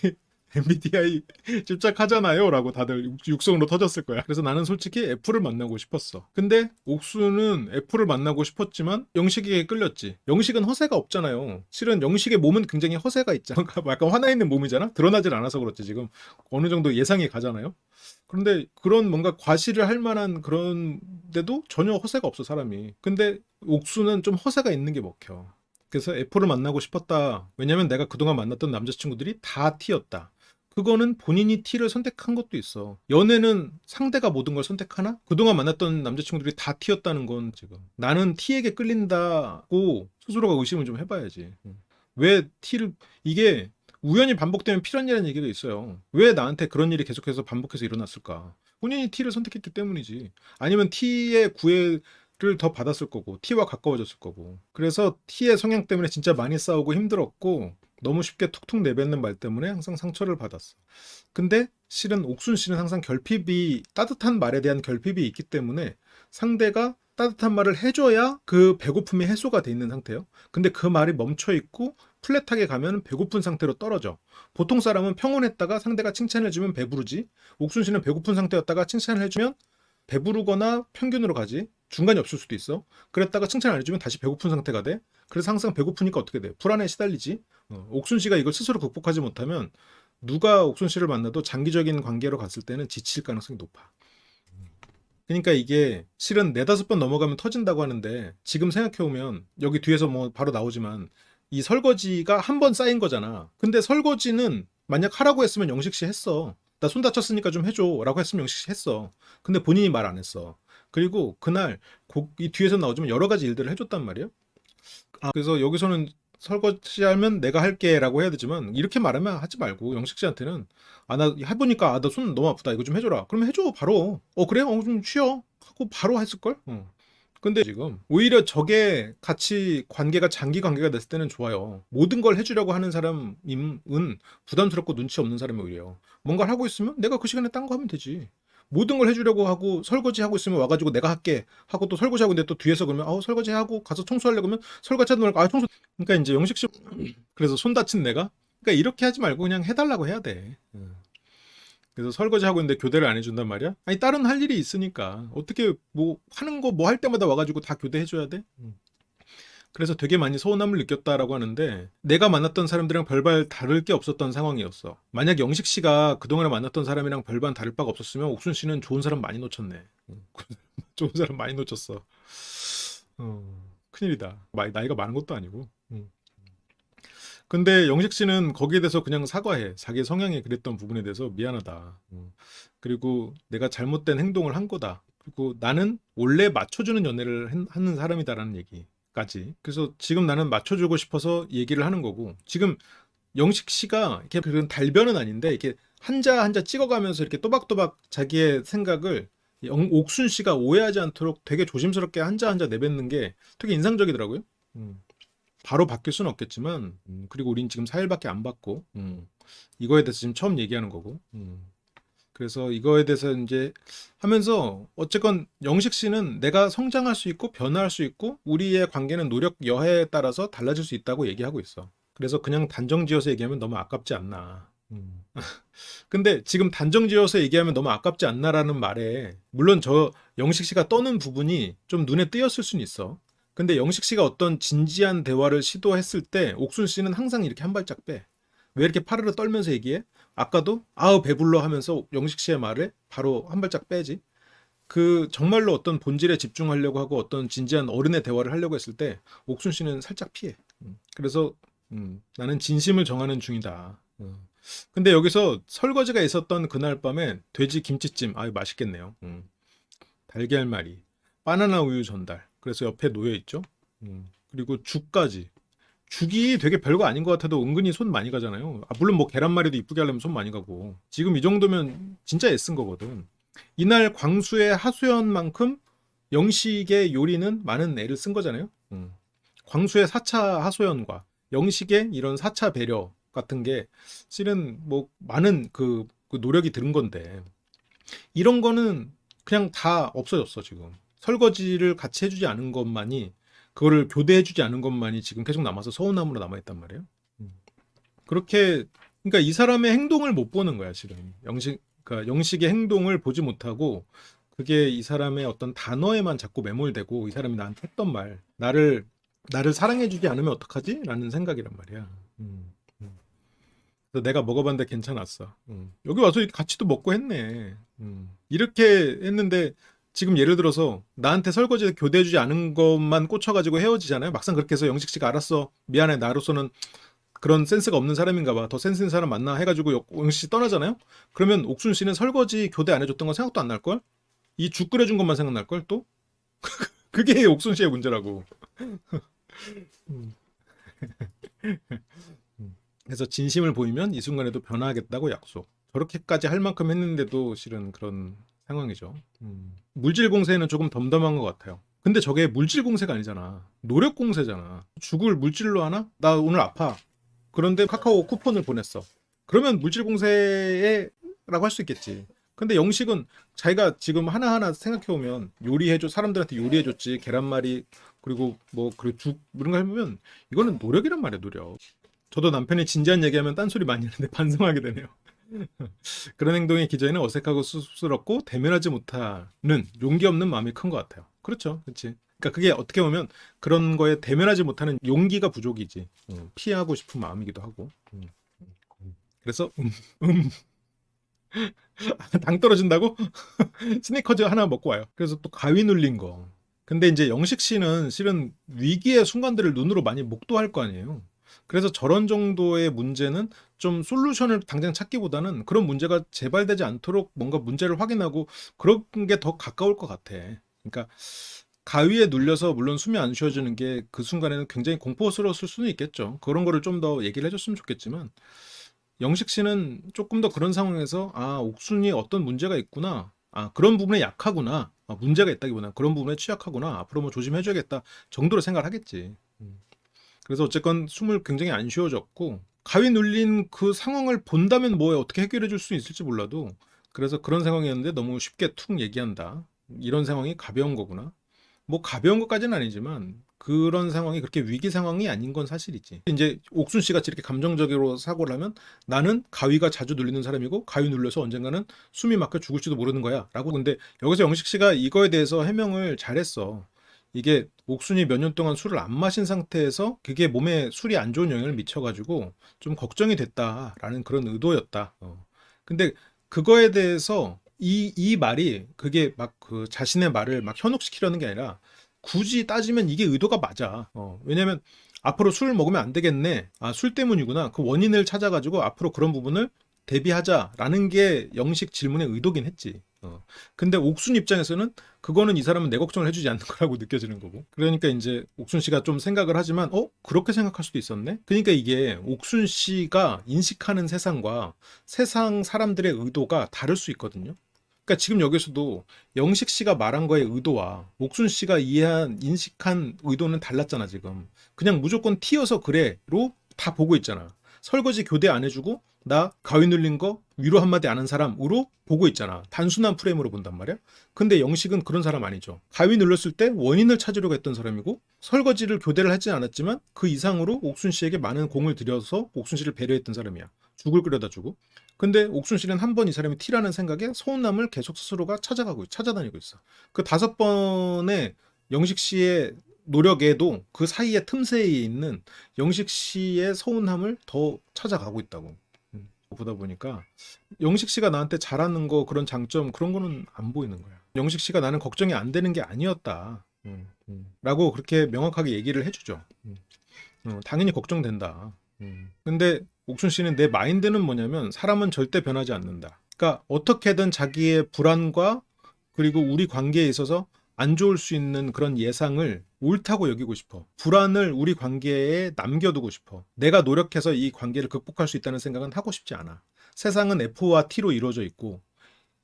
MBTI 집착하잖아요 라고 다들 육성으로 터졌을 거야. 그래서 나는 솔직히 F를 만나고 싶었어. 근데 옥수는 F를 만나고 싶었지만 영식에게 끌렸지. 영식은 허세가 없잖아요. 실은 영식의 몸은 굉장히 허세가 있잖아. 약간 화나 있는 몸이잖아. 드러나질 않아서 그렇지. 지금 어느 정도 예상이 가잖아요. 그런데 그런 뭔가 과시를 할 만한 그런데도 전혀 허세가 없어 사람이. 근데 옥수는 좀 허세가 있는 게 먹혀. 그래서 F를 만나고 싶었다. 왜냐면 내가 그동안 만났던 남자친구들이 다 T였다. 그거는 본인이 T를 선택한 것도 있어. 연애는 상대가 모든 걸 선택하나? 그동안 만났던 남자친구들이 다 T였다는 건 지금 나는 T에게 끌린다고 스스로가 의심을 좀 해봐야지. 왜 T를 이게 우연히 반복되면 필연이라는 얘기가 있어요. 왜 나한테 그런 일이 계속해서 반복해서 일어났을까? 본인이 T를 선택했기 때문이지. 아니면 T의 구애를 더 받았을 거고, T와 가까워졌을 거고. 그래서 T의 성향 때문에 진짜 많이 싸우고 힘들었고, 너무 쉽게 툭툭 내뱉는 말 때문에 항상 상처를 받았어. 근데 실은 옥순 씨는 항상 따뜻한 말에 대한 결핍이 있기 때문에 상대가 따뜻한 말을 해줘야 그 배고픔이 해소가 돼 있는 상태예요. 근데 그 말이 멈춰 있고 플랫하게 가면 배고픈 상태로 떨어져. 보통 사람은 평온했다가 상대가 칭찬을 해주면 배부르지. 옥순 씨는 배고픈 상태였다가 칭찬을 해주면 배부르거나 평균으로 가지. 중간이 없을 수도 있어. 그랬다가 칭찬 안 해주면 다시 배고픈 상태가 돼. 그래서 항상 배고프니까 어떻게 돼? 불안에 시달리지. 옥순 씨가 이걸 스스로 극복하지 못하면 누가 옥순 씨를 만나도 장기적인 관계로 갔을 때는 지칠 가능성이 높아. 그러니까 이게 실은 네다섯 번 넘어가면 터진다고 하는데 지금 생각해보면 여기 뒤에서 뭐 바로 나오지만 이 설거지가 한 번 쌓인 거잖아. 근데 설거지는 만약 하라고 했으면 영식 씨 했어. 나 손 다쳤으니까 좀 해줘 라고 했으면 영식 씨 했어. 근데 본인이 말 안 했어. 그리고 그날 이 뒤에서 나오지만 여러 가지 일들을 해줬단 말이에요. 그래서 여기서는 설거지하면 내가 할게 라고 해야 되지만 이렇게 말하면 하지 말고 영식 씨한테는 나 해보니까 나 손 너무 아프다 이거 좀 해줘라 그러면 해줘 바로 그래 좀 쉬어 하고 바로 했을걸. 근데 지금 오히려 저게 같이 관계가 장기 관계가 됐을 때는 좋아요. 모든 걸 해주려고 하는 사람은 부담스럽고 눈치 없는 사람이 오히려 뭔가를 하고 있으면 내가 그 시간에 딴 거 하면 되지. 모든 걸 해주려고 하고 설거지 하고 있으면 와가지고 내가 할게 하고 또 설거지 하고 있는데 또 뒤에서 그러면 설거지 하고 가서 청소하려고 하면 설거지 하지 말고 청소. 그러니까 이제 영식 씨 그래서 손 다친 내가 그러니까 이렇게 하지 말고 그냥 해달라고 해야 돼. 그래서 설거지 하고 있는데 교대를 안 해준단 말이야. 아니 다른 할 일이 있으니까 어떻게 뭐 하는 거 뭐 할 때마다 와가지고 다 교대해줘야 돼? 그래서 되게 많이 서운함을 느꼈다라고 하는데 내가 만났던 사람들이랑 별반 다를 게 없었던 상황이었어. 만약 영식 씨가 그동안에 만났던 사람이랑 별반 다를 바가 없었으면 옥순 씨는 좋은 사람 많이 놓쳤네. 좋은 사람 많이 놓쳤어. 큰일이다. 나이가 많은 것도 아니고. 근데 영식 씨는 거기에 대해서 그냥 사과해. 자기 성향에 그랬던 부분에 대해서 미안하다. 그리고 내가 잘못된 행동을 한 거다. 그리고 나는 원래 맞춰주는 연애를 하는 사람이다라는 얘기까지. 그래서 지금 나는 맞춰주고 싶어서 얘기를 하는 거고. 지금 영식 씨가 이렇게 그런 달변은 아닌데 이렇게 한자 한자 찍어가면서 이렇게 또박또박 자기의 생각을 옥순 씨가 오해하지 않도록 되게 조심스럽게 한자 한자 내뱉는 게 되게 인상적이더라고요. 바로 바뀔 수는 없겠지만, 그리고 우린 지금 4일밖에 안 받고, 이거에 대해서 지금 처음 얘기하는 거고. 그래서 이거에 대해서 이제 하면서 어쨌건 영식 씨는 내가 성장할 수 있고 변화할 수 있고 우리의 관계는 노력 여하에 따라서 달라질 수 있다고 얘기하고 있어. 그래서 그냥 단정지어서 얘기하면 너무 아깝지 않나. 근데 지금 단정지어서 얘기하면 너무 아깝지 않나라는 말에 물론 저 영식 씨가 떠는 부분이 좀 눈에 띄었을 수는 있어. 근데 영식 씨가 어떤 진지한 대화를 시도했을 때 옥순 씨는 항상 이렇게 한 발짝 빼. 왜 이렇게 파르르 떨면서 얘기해? 아까도 아우 배불러 하면서 영식 씨의 말에 바로 한 발짝 빼지. 그 정말로 어떤 본질에 집중하려고 하고 어떤 진지한 어른의 대화를 하려고 했을 때 옥순 씨는 살짝 피해. 그래서 나는 진심을 정하는 중이다. 근데 여기서 설거지가 있었던 그날 밤에 돼지 김치찜, 아유 맛있겠네요. 달걀말이, 바나나 우유 전달. 그래서 옆에 놓여 있죠. 그리고 죽까지. 죽이 되게 별거 아닌 것 같아도 은근히 손 많이 가잖아요. 물론 뭐 계란말이도 이쁘게 하려면 손 많이 가고. 지금 이 정도면 진짜 애쓴 거거든. 이날 광수의 하소연만큼 영식의 요리는 많은 애를 쓴 거잖아요. 광수의 4차 하소연과 영식의 이런 4차 배려 같은 게 실은 뭐 많은 그 노력이 들은 건데 이런 거는 그냥 다 없어졌어 지금. 설거지를 같이 해주지 않은 것만이 그거를 교대해주지 않은 것만이 지금 계속 남아서 서운함으로 남아있단 말이에요. 그렇게 그러니까 이 사람의 행동을 못 보는 거야 지금. 그러니까 영식의 행동을 보지 못하고 그게 이 사람의 어떤 단어에만 자꾸 매몰되고 이 사람이 나한테 했던 말 나를 사랑해주지 않으면 어떡하지? 라는 생각이란 말이야. 그래서 내가 먹어봤는데 괜찮았어. 여기 와서 같이도 먹고 했네. 이렇게 했는데 지금 예를 들어서 나한테 설거지 교대해주지 않은 것만 꽂혀가지고 헤어지잖아요. 막상 그렇게 해서 영식 씨가 알았어. 미안해. 나로서는 그런 센스가 없는 사람인가 봐. 더 센스 있는 사람 만나 해가지고 영식 씨 떠나잖아요. 그러면 옥순 씨는 설거지 교대 안 해줬던 건 생각도 안 날걸? 이 죽 끓여준 것만 생각날걸 또? 그게 옥순 씨의 문제라고. 음. 그래서 진심을 보이면 이 순간에도 변화하겠다고 약속. 저렇게까지 할 만큼 했는데도 실은 그런 상황이죠. 물질 공세는 조금 덤덤한 것 같아요. 근데 저게 물질 공세가 아니잖아. 노력 공세잖아. 죽을 물질로 하나? 나 오늘 아파. 그런데 카카오 쿠폰을 보냈어. 그러면 물질 공세라고 할 수 있겠지. 근데 영식은 자기가 지금 하나하나 생각해보면 요리해줘 사람들한테 요리해줬지 계란말이 그리고 뭐 그리고 죽 이런 거 해보면 이거는 노력이란 말이야 노력. 저도 남편이 진지한 얘기하면 딴소리 많이 하는데 반성하게 되네요. 그런 행동의 기저에는 어색하고 쑥스럽고 대면하지 못하는 용기 없는 마음이 큰 것 같아요. 그렇죠, 그렇지. 그러니까 그게 어떻게 보면 그런 거에 대면하지 못하는 용기가 부족이지. 피하고 싶은 마음이기도 하고. 그래서 당 떨어진다고? 스니커즈 하나 먹고 와요. 그래서 또 가위 눌린 거. 근데 이제 영식 씨는 실은 위기의 순간들을 눈으로 많이 목도할 거 아니에요. 그래서 저런 정도의 문제는 좀 솔루션을 당장 찾기보다는 그런 문제가 재발되지 않도록 뭔가 문제를 확인하고 그런 게 더 가까울 것 같아. 그러니까 가위에 눌려서 물론 숨이 안 쉬어지는 게 그 순간에는 굉장히 공포스러웠을 수는 있겠죠. 그런 거를 좀 더 얘기를 해줬으면 좋겠지만 영식 씨는 조금 더 그런 상황에서 아 옥순이 어떤 문제가 있구나. 아 그런 부분에 약하구나. 문제가 있다기보다 그런 부분에 취약하구나. 앞으로 뭐 조심해줘야겠다 정도로 생각을 하겠지. 그래서 어쨌건 숨을 굉장히 안 쉬어졌고 가위 눌린 그 상황을 본다면 뭐 어떻게 해결해 줄 수 있을지 몰라도 그래서 그런 상황이었는데 너무 쉽게 툭 얘기한다. 이런 상황이 가벼운 거구나. 뭐 가벼운 것까지는 아니지만 그런 상황이 그렇게 위기 상황이 아닌 건 사실이지. 이제 옥순 씨 같이 이렇게 감정적으로 사고를 하면 나는 가위가 자주 눌리는 사람이고 가위 눌려서 언젠가는 숨이 막혀 죽을지도 모르는 거야 라고. 근데 여기서 영식 씨가 이거에 대해서 해명을 잘했어. 이게 옥순이 몇 년 동안 술을 안 마신 상태에서 그게 몸에 술이 안 좋은 영향을 미쳐가지고 좀 걱정이 됐다라는 그런 의도였다. 근데 그거에 대해서 이 말이 그게 막 그 자신의 말을 막 현혹시키려는 게 아니라 굳이 따지면 이게 의도가 맞아. 왜냐면 앞으로 술 먹으면 안 되겠네. 아, 술 때문이구나. 그 원인을 찾아가지고 앞으로 그런 부분을 대비하자라는 게 영식 질문의 의도긴 했지. 근데 옥순 입장에서는 그거는 이 사람은 내 걱정을 해주지 않는 거라고 느껴지는 거고. 그러니까 이제 옥순 씨가 좀 생각을 하지만, 그렇게 생각할 수도 있었네? 그러니까 이게 옥순 씨가 인식하는 세상과 세상 사람들의 의도가 다를 수 있거든요. 그러니까 지금 여기서도 영식 씨가 말한 거의 의도와 옥순 씨가 인식한 의도는 달랐잖아, 지금. 그냥 무조건 튀어서 그래로 다 보고 있잖아. 설거지 교대 안 해주고, 나 가위 눌린 거 위로 한마디 아는 사람으로 보고 있잖아. 단순한 프레임으로 본단 말이야. 근데 영식은 그런 사람 아니죠. 가위 눌렀을 때 원인을 찾으려고 했던 사람이고 설거지를 교대를 하진 않았지만 그 이상으로 옥순 씨에게 많은 공을 들여서 옥순 씨를 배려했던 사람이야. 죽을 끓여다 주고. 근데 옥순 씨는 한 번 이 사람이 T라는 생각에 서운함을 계속 스스로가 찾아다니고 있어. 그 5번의 영식 씨의 노력에도 그 사이에 틈새에 있는 영식 씨의 서운함을 더 찾아가고 있다고. 보다 보니까 영식 씨가 나한테 잘하는 거 그런 장점 그런 거는 안 보이는 거야. 영식 씨가 나는 걱정이 안 되는 게 아니었다. 라고 그렇게 명확하게 얘기를 해주죠. 당연히 걱정된다. 근데 옥순 씨는 내 마인드는 뭐냐면 사람은 절대 변하지 않는다. 그러니까 어떻게든 자기의 불안과 그리고 우리 관계에 있어서 안 좋을 수 있는 그런 예상을 옳다고 여기고 싶어. 불안을 우리 관계에 남겨두고 싶어. 내가 노력해서 이 관계를 극복할 수 있다는 생각은 하고 싶지 않아. 세상은 F와 T로 이루어져 있고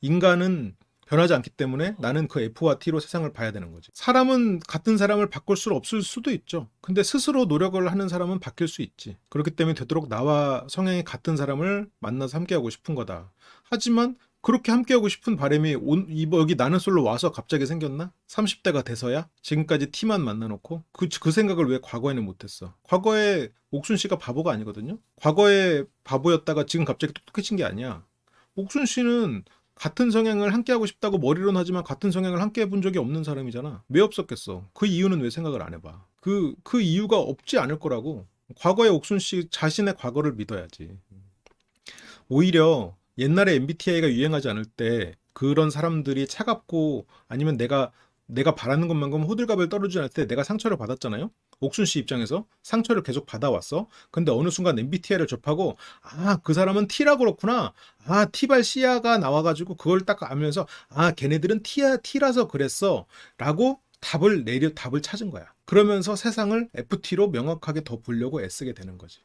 인간은 변하지 않기 때문에 나는 그 F와 T로 세상을 봐야 되는 거지. 사람은 같은 사람을 바꿀 수 없을 수도 있죠. 근데 스스로 노력을 하는 사람은 바뀔 수 있지. 그렇기 때문에 되도록 나와 성향이 같은 사람을 만나서 함께하고 싶은 거다. 하지만 그렇게 함께하고 싶은 바람이 여기 나는 솔로 와서 갑자기 생겼나? 30대가 돼서야? 지금까지 T만 만나놓고? 그 생각을 왜 과거에는 못했어? 과거에 옥순 씨가 바보가 아니거든요? 과거에 바보였다가 지금 갑자기 똑똑해진 게 아니야. 옥순 씨는 같은 성향을 함께하고 싶다고 머리로는 하지만 같은 성향을 함께 해본 적이 없는 사람이잖아. 왜 없었겠어? 그 이유는 왜 생각을 안 해봐? 그 이유가 없지 않을 거라고. 과거의 옥순 씨 자신의 과거를 믿어야지. 오히려 옛날에 MBTI가 유행하지 않을 때 그런 사람들이 차갑고 아니면 내가 바라는 것만큼 호들갑을 떨어지지 않을 때 내가 상처를 받았잖아요. 옥순 씨 입장에서 상처를 계속 받아왔어. 근데 어느 순간 MBTI를 접하고 그 사람은 T라 그렇구나. T발 C야가 나와가지고 그걸 딱 알면서 걔네들은 T라서 그랬어. 라고 답을 찾은 거야. 그러면서 세상을 FT로 명확하게 더 보려고 애쓰게 되는 거지.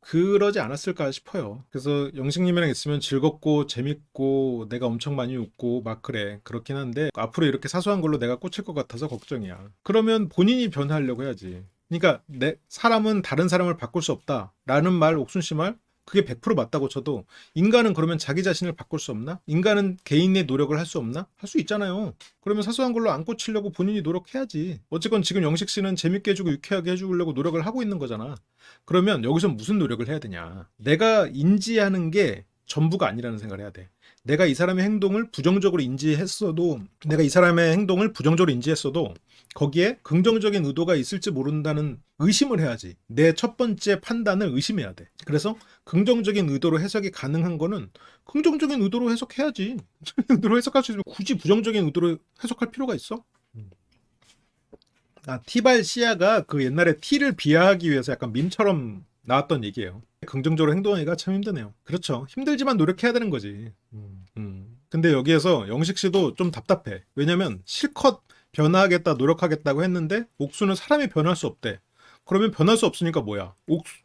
그러지 않았을까 싶어요. 그래서 영식님이랑 있으면 즐겁고 재밌고 내가 엄청 많이 웃고 막 그래. 그렇긴 한데 앞으로 이렇게 사소한 걸로 내가 꽂힐 것 같아서 걱정이야. 그러면 본인이 변하려고 해야지. 그러니까 사람은 다른 사람을 바꿀 수 없다라는 말, 옥순 씨 말, 그게 100% 맞다고 쳐도 인간은 그러면 자기 자신을 바꿀 수 없나? 인간은 개인의 노력을 할 수 없나? 할 수 있잖아요. 그러면 사소한 걸로 안 꽂히려고 본인이 노력해야지. 어쨌건 지금 영식 씨는 재밌게 해주고 유쾌하게 해주려고 노력을 하고 있는 거잖아. 그러면 여기서 무슨 노력을 해야 되냐? 내가 인지하는 게 전부가 아니라는 생각을 해야 돼. 내가 이 사람의 행동을 부정적으로 인지했어도 거기에 긍정적인 의도가 있을지 모른다는 의심을 해야지. 내 첫 번째 판단을 의심해야 돼. 그래서 긍정적인 의도로 해석이 가능한 거는 긍정적인 의도로 해석해야지. 의도로 해석할 수 있으면 굳이 부정적인 의도로 해석할 필요가 있어? T발 시야가 그 옛날에 T를 비하하기 위해서 약간 밈처럼 나왔던 얘기예요. 긍정적으로 행동하기가 참 힘드네요. 그렇죠. 힘들지만 노력해야 되는 거지. 근데 여기에서 영식 씨도 좀 답답해. 왜냐면 실컷 변화하겠다, 노력하겠다고 했는데 옥수는 사람이 변할 수 없대. 그러면 변할 수 없으니까 뭐야?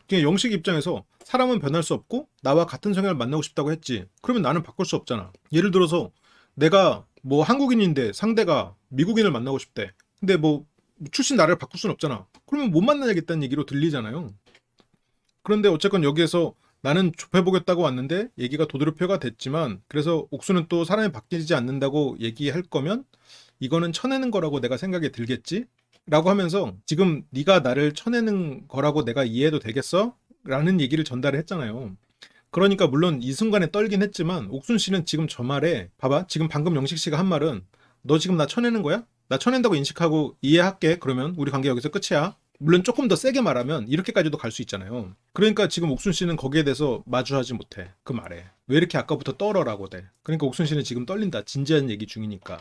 그냥 영식 입장에서 사람은 변할 수 없고 나와 같은 성향을 만나고 싶다고 했지. 그러면 나는 바꿀 수 없잖아. 예를 들어서 내가 뭐 한국인인데 상대가 미국인을 만나고 싶대. 근데 뭐 출신 나라를 바꿀 수는 없잖아. 그러면 못 만나야겠다는 얘기로 들리잖아요. 그런데 어쨌건 여기에서 나는 좁혀보겠다고 왔는데 얘기가 도드로표가 됐지만 그래서 옥수는 또 사람이 바뀌지 않는다고 얘기할 거면 이거는 쳐내는 거라고 내가 생각이 들겠지? 라고 하면서 지금 네가 나를 쳐내는 거라고 내가 이해해도 되겠어? 라는 얘기를 전달을 했잖아요. 그러니까 물론 이 순간에 떨긴 했지만 옥순 씨는 지금 저 말에 봐봐 지금 방금 영식 씨가 한 말은 너 지금 나 쳐내는 거야? 나 쳐낸다고 인식하고 이해할게. 그러면 우리 관계 여기서 끝이야. 물론 조금 더 세게 말하면 이렇게까지도 갈 수 있잖아요. 그러니까 지금 옥순 씨는 거기에 대해서 마주하지 못해. 그 말에. 왜 이렇게 아까부터 떨어라고 돼. 그러니까 옥순 씨는 지금 떨린다. 진지한 얘기 중이니까.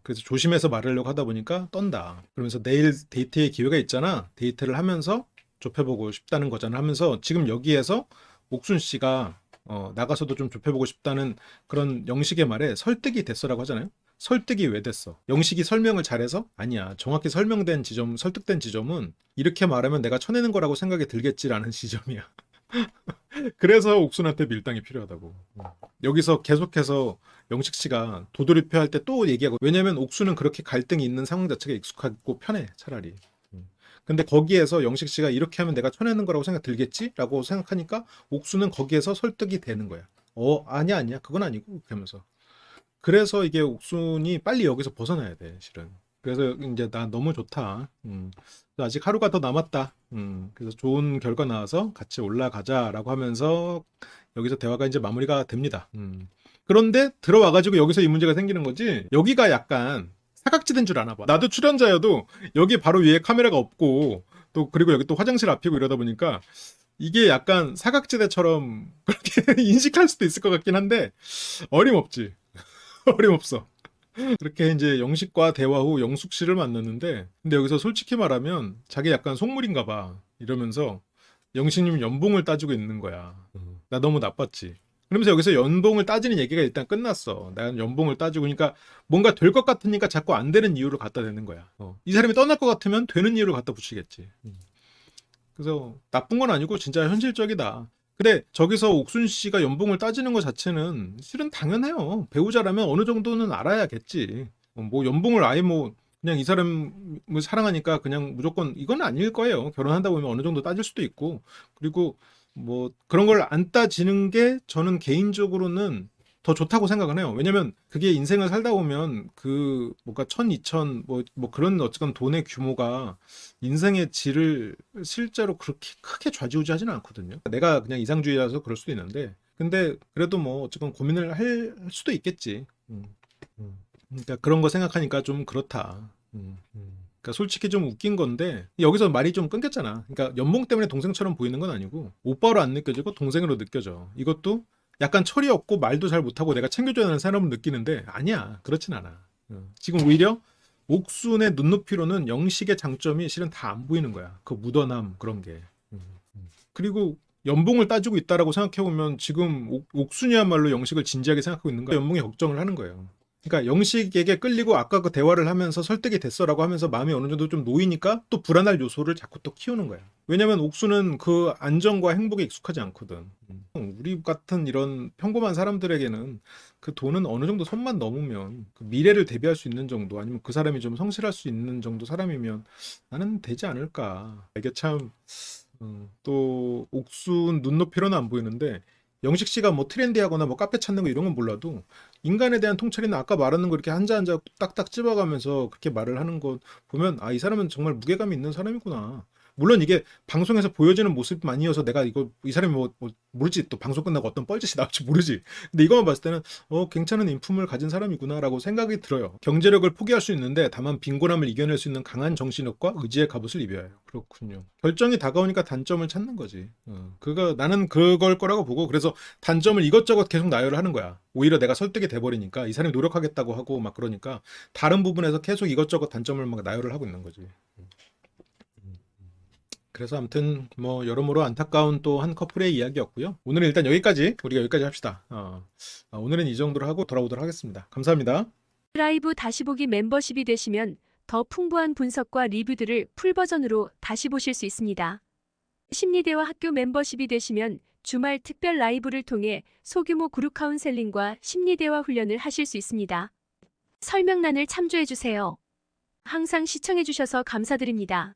그래서 조심해서 말하려고 하다 보니까 떤다. 그러면서 내일 데이트의 기회가 있잖아. 데이트를 하면서 좁혀보고 싶다는 거잖아. 하면서 지금 여기에서 옥순 씨가 나가서도 좀 좁혀보고 싶다는 그런 영식의 말에 설득이 됐어라고 하잖아요. 설득이 왜 됐어? 영식이 설명을 잘해서? 아니야. 정확히 설명된 지점, 설득된 지점은 이렇게 말하면 내가 쳐내는 거라고 생각이 들겠지라는 지점이야. 그래서 옥순한테 밀당이 필요하다고. 여기서 계속해서 영식 씨가 도돌이표 할 때 또 얘기하고 왜냐면 옥순은 그렇게 갈등이 있는 상황 자체가 익숙하고 편해 차라리. 근데 거기에서 영식 씨가 이렇게 하면 내가 쳐내는 거라고 생각 들겠지? 라고 생각하니까 옥수는 거기에서 설득이 되는 거야. 아니야, 아니야. 그건 아니고. 이렇게 하면서. 그래서 이게 옥순이 빨리 여기서 벗어나야 돼, 실은. 그래서 이제 나 너무 좋다. 아직 하루가 더 남았다. 그래서 좋은 결과 나와서 같이 올라가자라고 하면서 여기서 대화가 이제 마무리가 됩니다. 그런데 들어와가지고 여기서 이 문제가 생기는 거지. 여기가 약간 사각지대인 줄 아나 봐. 나도 출연자여도 여기 바로 위에 카메라가 없고 또 그리고 여기 또 화장실 앞이고 이러다 보니까 이게 약간 사각지대처럼 그렇게 인식할 수도 있을 것 같긴 한데 어림없지. 어림없어. 그렇게 이제 영식과 대화 후 영숙 씨를 만났는데 근데 여기서 솔직히 말하면 자기 약간 속물인가 봐 이러면서 영식님 연봉을 따지고 있는 거야. 나 너무 나빴지. 그러면서 여기서 연봉을 따지는 얘기가 일단 끝났어. 난 연봉을 따지고 그러니까 뭔가 될 것 같으니까 자꾸 안 되는 이유를 갖다 대는 거야. 이 사람이 떠날 것 같으면 되는 이유를 갖다 붙이겠지. 그래서 나쁜 건 아니고 진짜 현실적이다. 근데 저기서 옥순 씨가 연봉을 따지는 것 자체는 실은 당연해요. 배우자라면 어느 정도는 알아야겠지. 뭐 연봉을 아예 뭐 그냥 이 사람을 사랑하니까 그냥 무조건 이건 아닐 거예요. 결혼한다 보면 어느 정도 따질 수도 있고. 그리고 뭐 그런 걸 안 따지는 게 저는 개인적으로는 더 좋다고 생각은 해요. 왜냐면 그게 인생을 살다 보면 그 뭔가 1000, 2000 뭐 그런 어쨌건 돈의 규모가 인생의 질을 실제로 그렇게 크게 좌지우지하지는 않거든요. 내가 그냥 이상주의라서 그럴 수도 있는데 근데 그래도 뭐 어쨌건 고민을 할 수도 있겠지. 그러니까 그런 거 생각하니까 좀 그렇다. 그러니까 솔직히 좀 웃긴 건데 여기서 말이 좀 끊겼잖아. 그러니까 연봉 때문에 동생처럼 보이는 건 아니고 오빠로 안 느껴지고 동생으로 느껴져. 이것도 약간 철이 없고 말도 잘 못하고 내가 챙겨줘야 하는 사람을 느끼는데 아니야. 그렇진 않아. 지금 오히려 옥순의 눈높이로는 영식의 장점이 실은 다 안 보이는 거야. 그 묻어남 그런 게. 그리고 연봉을 따지고 있다라고 생각해보면 지금 옥순이야말로 영식을 진지하게 생각하고 있는 거야. 연봉에 걱정을 하는 거예요. 그러니까 영식에게 끌리고 아까 그 대화를 하면서 설득이 됐어라고 하면서 마음이 어느 정도 좀 놓이니까 또 불안할 요소를 자꾸 또 키우는 거야. 왜냐면 옥수는 그 안정과 행복에 익숙하지 않거든. 우리 같은 이런 평범한 사람들에게는 그 돈은 어느 정도 손만 넘으면 그 미래를 대비할 수 있는 정도 아니면 그 사람이 좀 성실할 수 있는 정도 사람이면 나는 되지 않을까. 이게 참 또 옥순 눈높이로는 안 보이는데 영식 씨가 뭐 트렌디하거나 뭐 카페 찾는 거 이런 건 몰라도 인간에 대한 통찰이나 아까 말하는 거 이렇게 한자 한자 딱딱 찝어가면서 그렇게 말을 하는 거 보면 이 사람은 정말 무게감이 있는 사람이구나. 물론 이게 방송에서 보여지는 모습만이어서 내가 이거 이 사람이 뭐 모르지 또 방송 끝나고 어떤 뻘짓이 나올지 모르지. 근데 이거만 봤을 때는 괜찮은 인품을 가진 사람이구나라고 생각이 들어요. 경제력을 포기할 수 있는데 다만 빈곤함을 이겨낼 수 있는 강한 정신력과 의지의 갑옷을 입어야 해요. 그렇군요. 결정이 다가오니까 단점을 찾는 거지. 나는 그걸 거라고 보고 그래서 단점을 이것저것 계속 나열을 하는 거야. 오히려 내가 설득이 돼버리니까 이 사람이 노력하겠다고 하고 막 그러니까 다른 부분에서 계속 이것저것 단점을 막 나열을 하고 있는 거지. 그래서 아무튼 뭐 여러모로 안타까운 또 한 커플의 이야기였고요. 오늘은 일단 우리가 여기까지 합시다. 오늘은 이 정도로 하고 돌아오도록 하겠습니다. 감사합니다. 라이브 다시 보기 멤버십이 되시면 더 풍부한 분석과 리뷰들을 풀버전으로 다시 보실 수 있습니다. 심리대화 학교 멤버십이 되시면 주말 특별 라이브를 통해 소규모 그룹 카운셀링과 심리대화 훈련을 하실 수 있습니다. 설명란을 참조해주세요. 항상 시청해주셔서 감사드립니다.